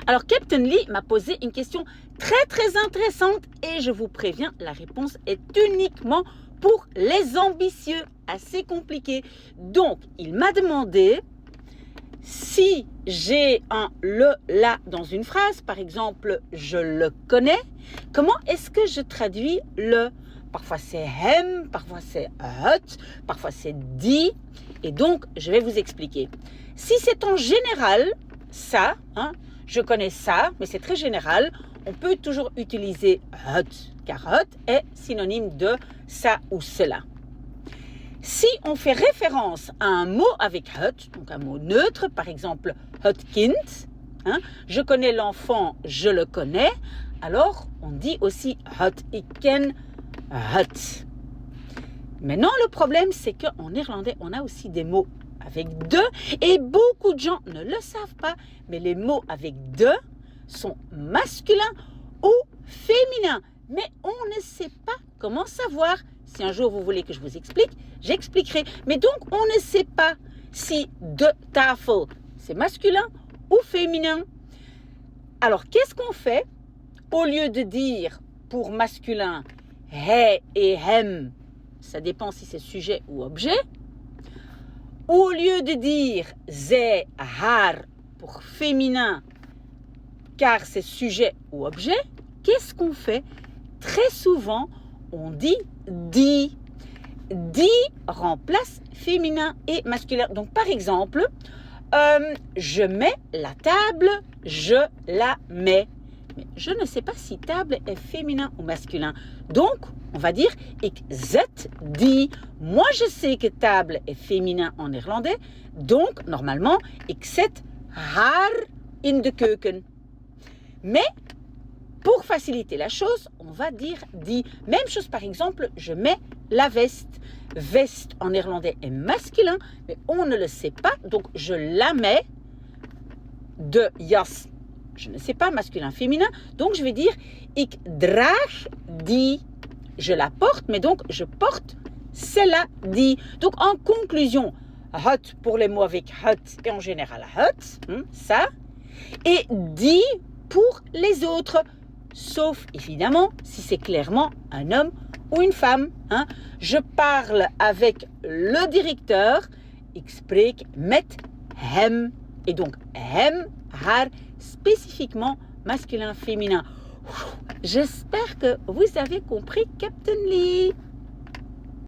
Alors, Captain Lee m'a posé une question très intéressante et je vous préviens, la réponse est uniquement pour les ambitieux, assez compliqué. Donc, il m'a demandé si j'ai un le, la dans une phrase, par exemple, je le connais, comment est-ce que je traduis le? Parfois c'est hem, parfois c'est hut, parfois c'est dit. Et donc, je vais vous expliquer. Si c'est en général, ça, je connais ça, mais c'est très général, on peut toujours utiliser hut, car hut est synonyme de ça ou cela. Si on fait référence à un mot avec hut, donc un mot neutre, par exemple hutkind, je connais l'enfant, je le connais, alors on dit aussi hut iken hut. Maintenant, le problème, c'est qu'en néerlandais, on a aussi des mots avec de, et beaucoup de gens ne le savent pas, mais les mots avec de sont masculins ou féminins. Mais on ne sait pas comment savoir. Si un jour vous voulez que je vous explique, j'expliquerai. Mais donc, on ne sait pas si de tafel, c'est masculin ou féminin. Alors, qu'est-ce qu'on fait? Au lieu de dire pour masculin, he et hem, ça dépend si c'est sujet ou objet. Au lieu de dire ze, haar pour féminin, car c'est sujet ou objet, qu'est-ce qu'on fait? Très souvent, on dit die. Die remplace féminin et masculin. Donc, par exemple, je mets la table, je la mets. Mais je ne sais pas si table est féminin ou masculin. Donc, on va dire ik zet die. Moi, je sais que table est féminin en néerlandais. Donc, normalement, ik zet haar in de keuken. Mais, pour faciliter la chose, on va dire die. Même chose, par exemple, je mets la veste. Veste en néerlandais est masculin, mais on ne le sait pas. Donc, je la mets de jas. Je ne sais pas, masculin, féminin. Donc, je vais dire ik draag die. Je la porte, mais donc, je porte celle-là die. Donc, en conclusion, hut pour les mots avec hut et en général hut, ça. Et die pour les autres. Sauf, évidemment, si c'est clairement un homme ou une femme. Je parle avec le directeur. Ik spreek met hem. Et donc, hem, haar, spécifiquement masculin, féminin. J'espère que vous avez compris, Captain Lee.